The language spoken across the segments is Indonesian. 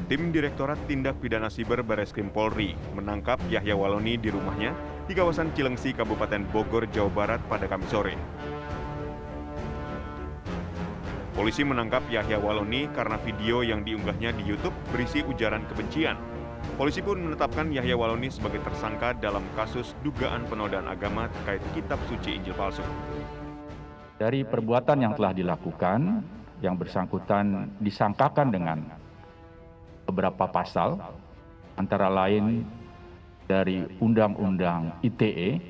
Tim Direktorat Tindak Pidana Siber Bareskrim Polri menangkap Yahya Waloni di rumahnya di kawasan Cilengsi, Kabupaten Bogor, Jawa Barat pada Kamis sore. Polisi menangkap Yahya Waloni karena video yang diunggahnya di YouTube berisi ujaran kebencian. Polisi pun menetapkan Yahya Waloni sebagai tersangka dalam kasus dugaan penodaan agama terkait kitab suci Injil palsu. Dari perbuatan yang telah dilakukan, yang bersangkutan disangkakan dengan beberapa pasal, antara lain dari Undang-Undang ITE,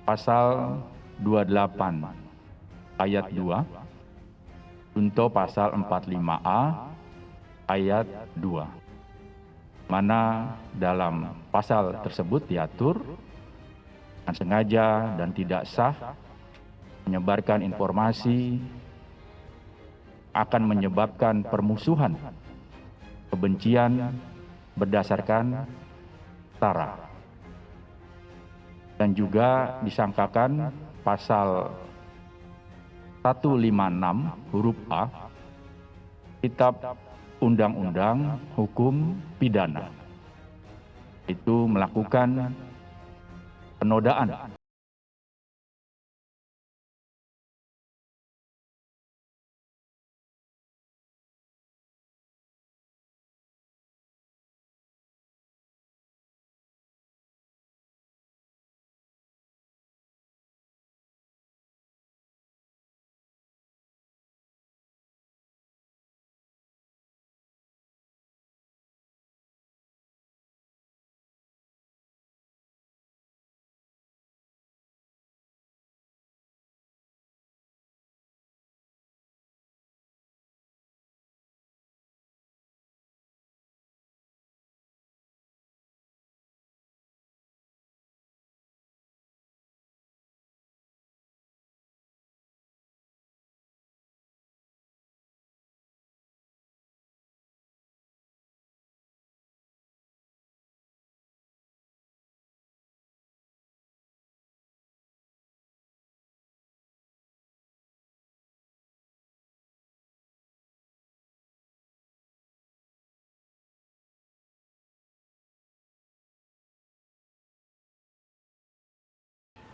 pasal 28 ayat 2, junto pasal 45A ayat 2, mana dalam pasal tersebut diatur dengan sengaja dan tidak sah menyebarkan informasi akan menyebabkan permusuhan, kebencian berdasarkan sara. Dan juga disangkakan pasal 156 huruf A Kitab Undang-Undang Hukum Pidana, itu melakukan penodaan.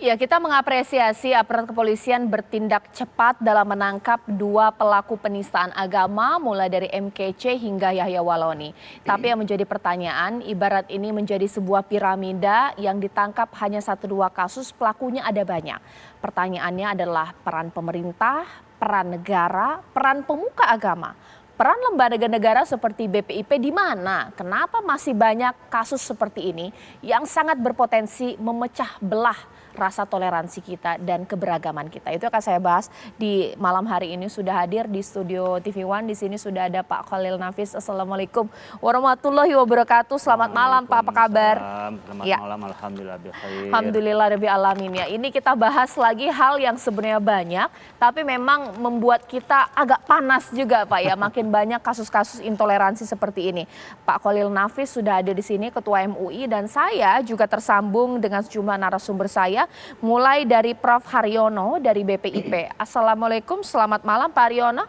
Ya, kita mengapresiasi aparat kepolisian bertindak cepat dalam menangkap dua pelaku penistaan agama mulai dari MKC hingga Yahya Waloni. Tapi yang menjadi pertanyaan, ibarat ini menjadi sebuah piramida yang ditangkap hanya 1-2 kasus, pelakunya ada banyak. Pertanyaannya adalah peran pemerintah, peran negara, peran pemuka agama. Peran lembaga negara seperti BPIP di mana? Kenapa masih banyak kasus seperti ini yang sangat berpotensi memecah belah rasa toleransi kita dan keberagaman kita? Itu akan saya bahas di malam hari ini. Sudah hadir di studio TV One. Di sini sudah ada Pak Khalil Nafis. Assalamualaikum warahmatullahi wabarakatuh. Selamat malam Pak, apa kabar? Selamat malam, alhamdulillah. Alhamdulillah rabbil alamin ya. Ini kita bahas lagi hal yang sebenarnya banyak, tapi memang membuat kita agak panas juga Pak ya. Makin banyak kasus-kasus intoleransi seperti ini. Pak Khalil Nafis sudah ada di sini, Ketua MUI, dan saya juga tersambung dengan sejumlah narasumber saya, mulai dari Prof. Haryono dari BPIP. Assalamualaikum, selamat malam Pak Haryono.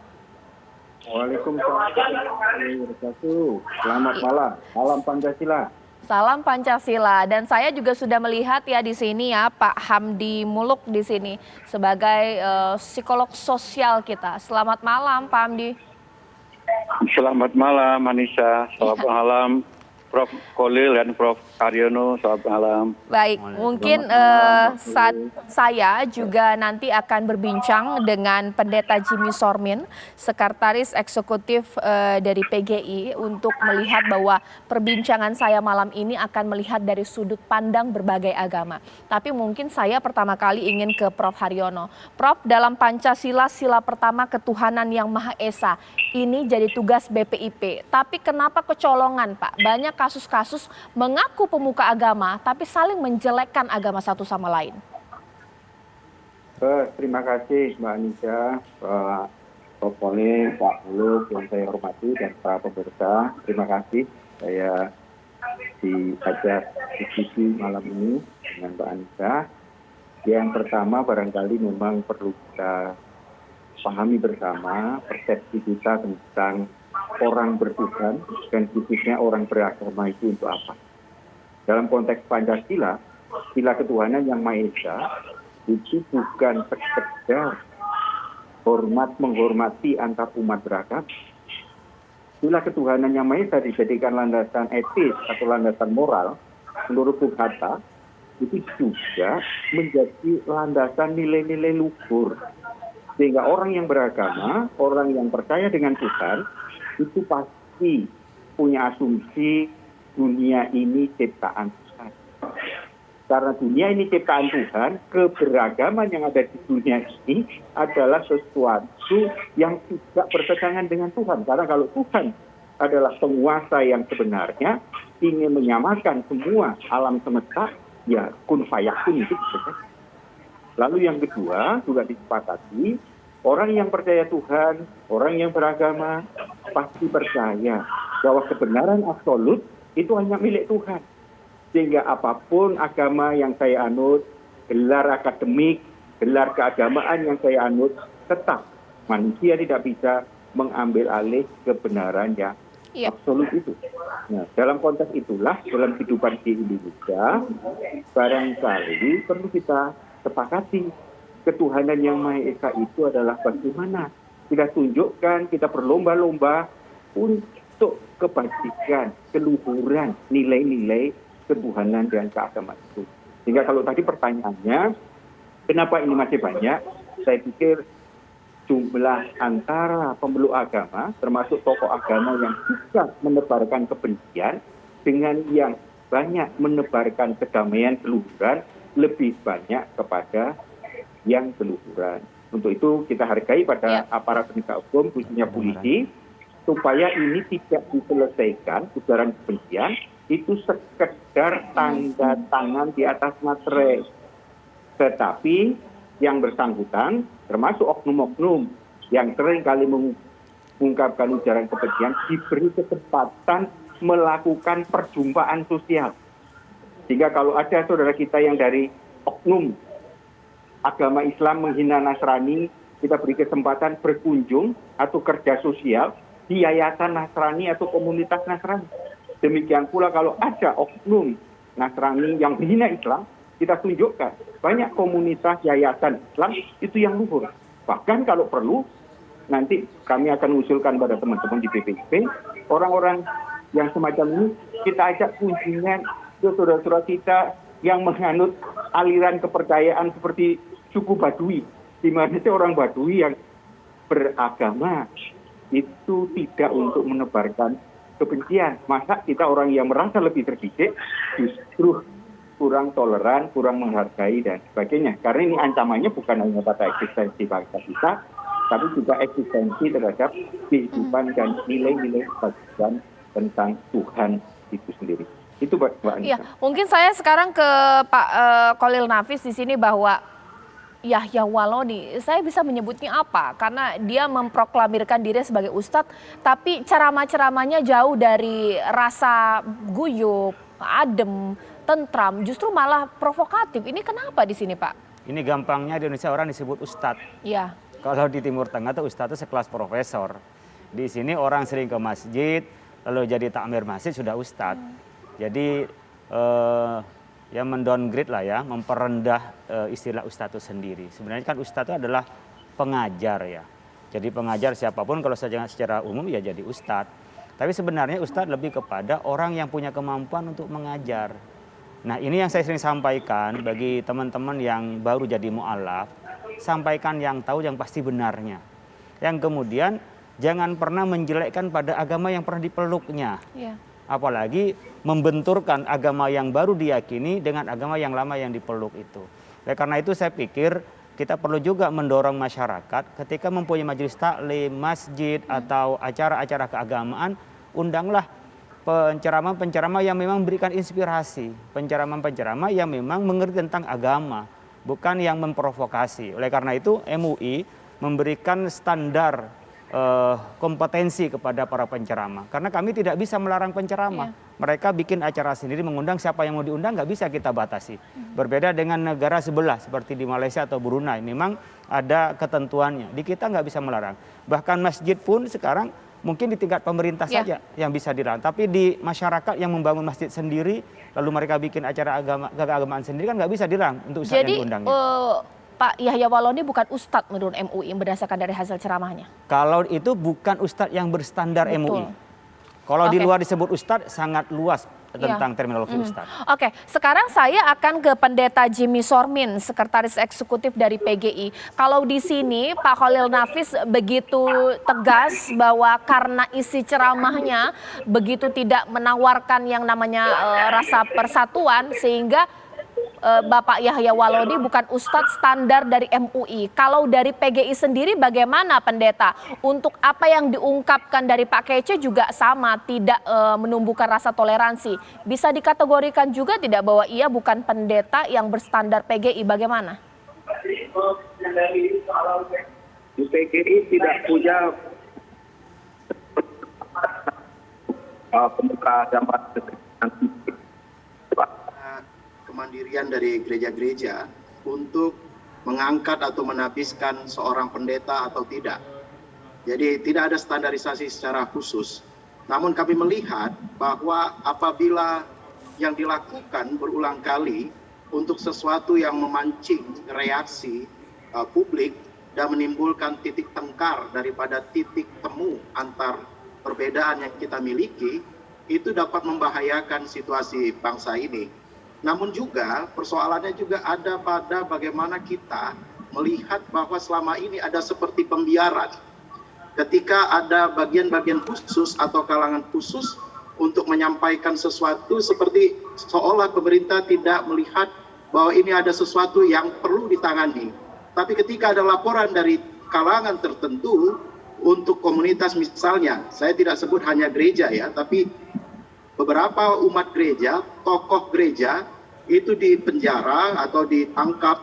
Waalaikumsalam warahmatullahi wabarakatuh. Selamat malam, salam Pancasila. Salam Pancasila. Dan saya juga sudah melihat ya di sini ya Pak Hamdi Muluk di sini sebagai psikolog sosial kita. Selamat malam Pak Hamdi. Selamat malam Anissa, selamat malam Prof. Khalil dan Prof. Haryono, selamat malam. Baik, mungkin saat saya juga nanti akan berbincang dengan Pendeta Jimmy Sormin, Sekretaris Eksekutif dari PGI, untuk melihat bahwa perbincangan saya malam ini akan melihat dari sudut pandang berbagai agama. Tapi mungkin saya pertama kali ingin ke Prof. Haryono. Prof, dalam Pancasila sila pertama ketuhanan yang Maha Esa, ini jadi tugas BPIP. Tapi kenapa kecolongan Pak? Banyak kasus-kasus mengaku pemuka agama tapi saling menjelekkan agama satu sama lain. Terima kasih Mbak Anissa, Pak Khalil, Pak Muluk yang saya hormati, dan para pemirsa. Terima kasih saya diajak diskusi malam ini dengan Mbak Anissa. Yang pertama barangkali memang perlu kita pahami bersama persepsi kita tentang orang bertuhan dan khususnya orang beragama itu untuk apa? Dalam konteks Pancasila, sila ketuhanan yang Maha Esa itu bukan sekedar menghormati antar umat beragama. Sila ketuhanan yang Maha Esa dijadikan landasan etis atau landasan moral menurut Bung Hatta itu juga menjadi landasan nilai-nilai luhur. Sehingga orang yang beragama, orang yang percaya dengan Tuhan, itu pasti punya asumsi dunia ini ciptaan Tuhan. Karena dunia ini ciptaan Tuhan, keberagaman yang ada di dunia ini adalah sesuatu yang tidak bertentangan dengan Tuhan. Karena kalau Tuhan adalah penguasa yang sebenarnya, ingin menyamakan semua alam semesta, ya kun fayakun itu bisa. Lalu yang kedua juga disepakati, orang yang percaya Tuhan, orang yang beragama pasti percaya bahwa kebenaran absolut itu hanya milik Tuhan. Sehingga apapun agama yang saya anut, gelar akademik, gelar keagamaan yang saya anut, tetap manusia tidak bisa mengambil alih kebenaran yang absolut itu. Nah, dalam konteks itulah, dalam kehidupan di Indonesia, barangkali perlu kita sepakati ketuhanan yang Maha Esa itu adalah bagaimana kita tunjukkan, kita berlomba-lomba untuk kebajikan, keluhuran, nilai-nilai ketuhanan dan keagamaan itu. Sehingga kalau tadi pertanyaannya, kenapa ini masih banyak? Saya pikir jumlah antara pemeluk agama, termasuk tokoh agama yang bisa menebarkan kebencian, dengan yang banyak menebarkan kedamaian, keluhuran, lebih banyak kepada yang keluhuran. Untuk itu kita hargai pada aparat penegak hukum, khususnya polisi, supaya ini tidak diselesaikan ujaran kebencian, itu sekedar tanda tangan di atas materai. Tetapi yang bersangkutan, termasuk oknum-oknum yang sering kali mengungkapkan ujaran kebencian, diberi kesempatan melakukan perjumpaan sosial. Sehingga kalau ada saudara kita yang dari oknum agama Islam menghina Nasrani, kita beri kesempatan berkunjung atau kerja sosial di yayasan Nasrani atau komunitas Nasrani. Demikian pula kalau ada oknum Nasrani yang menghina Islam, kita tunjukkan banyak komunitas yayasan Islam itu yang luhur. Bahkan kalau perlu, nanti kami akan usulkan pada teman-teman di BPIP, orang-orang yang semacam ini kita ajak kunjungan ke saudara-saudara kita yang menganut aliran kepercayaan seperti suku Badui, di mana orang Badui yang beragama itu tidak untuk menebarkan kebencian. Masa kita orang yang merasa lebih terdidik justru kurang toleran, kurang menghargai dan sebagainya. Karena ini ancamannya bukan hanya pada eksistensi bangsa kita, tapi juga eksistensi terhadap kehidupan dan nilai-nilai kebajikan tentang Tuhan itu sendiri. Itu Mbak Anissa. Iya, mungkin saya sekarang ke Pak Kholil Nafis di sini bahwa Yahya Waloni, saya bisa menyebutnya apa? Karena dia memproklamirkan diri sebagai ustadz, tapi ceramah-ceramahnya jauh dari rasa guyup, adem, tentram, justru malah provokatif. Ini kenapa di sini, Pak? Ini gampangnya di Indonesia orang disebut ustadz. Iya. Kalau di Timur Tengah tuh ustadz itu sekelas profesor. Di sini orang sering ke masjid, lalu jadi takmir masjid sudah ustadz. Jadi ya mendowngrade lah ya, memperendah istilah ustadz itu sendiri. Sebenarnya kan ustadz itu adalah pengajar ya. Jadi pengajar siapapun kalau secara umum ya jadi ustadz. Tapi sebenarnya ustadz lebih kepada orang yang punya kemampuan untuk mengajar. Nah ini yang saya sering sampaikan bagi teman-teman yang baru jadi mu'alaf, sampaikan yang tahu yang pasti benarnya. Yang kemudian jangan pernah menjelekkan pada agama yang pernah dipeluknya. Yeah. Apalagi membenturkan agama yang baru diyakini dengan agama yang lama yang dipeluk itu. Karena itu saya pikir kita perlu juga mendorong masyarakat ketika mempunyai majelis taklim, masjid atau acara-acara keagamaan, undanglah penceramah-penceramah yang memang memberikan inspirasi, penceramah-penceramah yang memang mengerti tentang agama, bukan yang memprovokasi. Oleh karena itu MUI memberikan standar kompetensi kepada para penceramah. Karena kami tidak bisa melarang penceramah. Mereka bikin acara sendiri, mengundang siapa yang mau diundang, nggak bisa kita batasi. Berbeda dengan negara sebelah seperti di Malaysia atau Brunei, memang ada ketentuannya. Di kita nggak bisa melarang. Bahkan masjid pun sekarang mungkin di tingkat pemerintah saja yang bisa dilarang. Tapi di masyarakat yang membangun masjid sendiri, lalu mereka bikin acara keagamaan sendiri kan nggak bisa dilarang untuk ustadz yang diundangnya. Pak Yahya Walloni bukan ustadz menurut MUI berdasarkan dari hasil ceramahnya. Kalau itu bukan ustadz yang berstandar MUI. Kalau di luar disebut ustadz sangat luas tentang terminologi ustadz. Oke, sekarang saya akan ke Pendeta Jimmy Sormin, Sekretaris Eksekutif dari PGI. Kalau di sini Pak Khalil Nafis begitu tegas bahwa karena isi ceramahnya begitu tidak menawarkan yang namanya rasa persatuan sehingga Bapak Yahya Walloni bukan ustadz standar dari MUI. Kalau dari PGI sendiri bagaimana pendeta? Untuk apa yang diungkapkan dari Pak Kece juga sama, tidak menumbuhkan rasa toleransi. Bisa dikategorikan juga tidak bahwa ia bukan pendeta yang berstandar PGI, bagaimana? Di PGI tidak punya pemuka agama kemandirian dari gereja-gereja untuk mengangkat atau menafiskan seorang pendeta atau tidak. Jadi tidak ada standarisasi secara khusus. Namun kami melihat bahwa apabila yang dilakukan berulang kali untuk sesuatu yang memancing reaksi publik dan menimbulkan titik tengkar daripada titik temu antar perbedaan yang kita miliki, itu dapat membahayakan situasi bangsa ini. Namun juga persoalannya juga ada pada bagaimana kita melihat bahwa selama ini ada seperti pembiaran. Ketika ada bagian-bagian khusus atau kalangan khusus untuk menyampaikan sesuatu seperti seolah pemerintah tidak melihat bahwa ini ada sesuatu yang perlu ditangani. Tapi ketika ada laporan dari kalangan tertentu untuk komunitas misalnya, saya tidak sebut hanya gereja ya, tapi beberapa umat gereja, tokoh gereja itu dipenjara atau ditangkap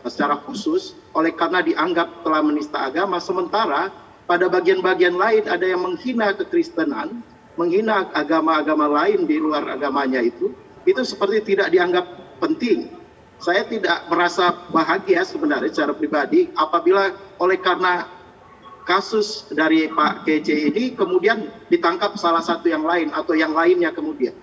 secara khusus oleh karena dianggap telah menista agama, sementara pada bagian-bagian lain ada yang menghina kekristenan, menghina agama-agama lain di luar agamanya itu seperti tidak dianggap penting. Saya tidak merasa bahagia sebenarnya secara pribadi apabila oleh karena kasus dari Pak KC ini kemudian ditangkap salah satu yang lain atau yang lainnya kemudian.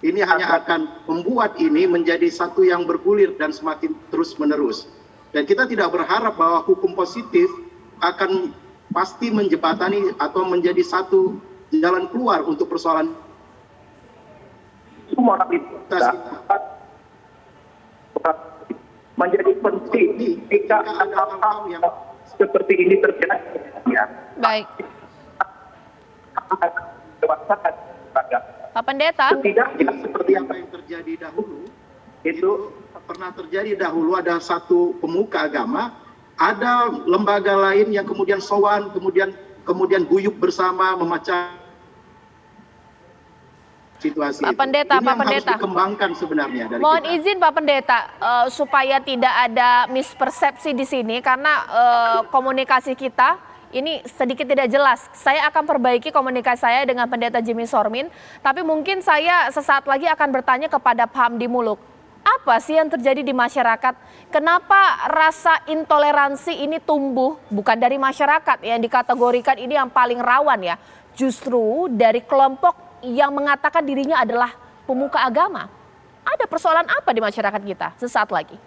Ini hanya akan membuat ini menjadi satu yang bergulir dan semakin terus menerus. Dan kita tidak berharap bahwa hukum positif akan pasti menjembatani atau menjadi satu jalan keluar untuk persoalan semua kita menjadi penting jika ada hal-hal yang seperti ini terjadi. Ya. Baik. Pak Pendeta, setidaknya seperti apa yang terjadi dahulu, itu pernah terjadi dahulu ada satu pemuka agama, ada lembaga lain yang kemudian sowan, kemudian guyup bersama memecah situasi. Pak Pendeta, ini yang harus dikembangkan sebenarnya dari mohon kita. izin Pak Pendeta supaya tidak ada mispersepsi di sini karena komunikasi kita ini sedikit tidak jelas. Saya akan perbaiki komunikasi saya dengan Pendeta Jimmy Sormin, tapi mungkin saya sesaat lagi akan bertanya kepada Pak Hamdi Muluk. Apa sih yang terjadi di masyarakat? Kenapa rasa intoleransi ini tumbuh bukan dari masyarakat yang dikategorikan ini yang paling rawan ya, justru dari kelompok yang mengatakan dirinya adalah pemuka agama. Ada persoalan apa di masyarakat kita? Sesaat lagi.